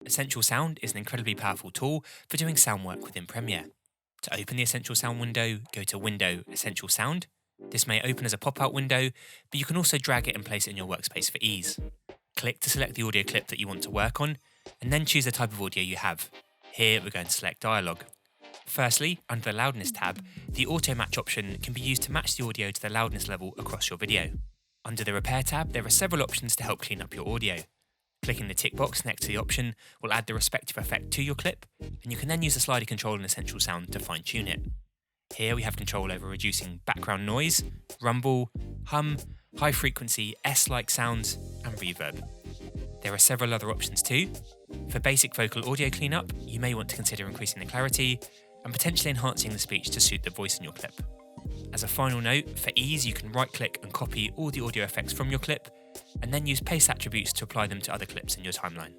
Essential Sound is an incredibly powerful tool for doing sound work within Premiere. To open the Essential Sound window, go to Window, Essential Sound. This may open as a pop-out window, but you can also drag it and place it in your workspace for ease. Click to select the audio clip that you want to work on, and then choose the type of audio you have. Here we're going to select dialogue. Firstly, under the Loudness tab, the Auto Match option can be used to match the audio to the loudness level across your video. Under the Repair tab, there are several options to help clean up your audio. Clicking the tick box next to the option will add the respective effect to your clip, and you can then use the slider control in Essential Sound to fine-tune it. Here we have control over reducing background noise, rumble, hum, high frequency, ess-like sounds, and reverb. There are several other options too. For basic vocal audio cleanup, you may want to consider increasing the clarity and potentially enhancing the speech to suit the voice in your clip. As a final note, for ease, you can right-click and copy all the audio effects from your clip, and then use paste attributes to apply them to other clips in your timeline.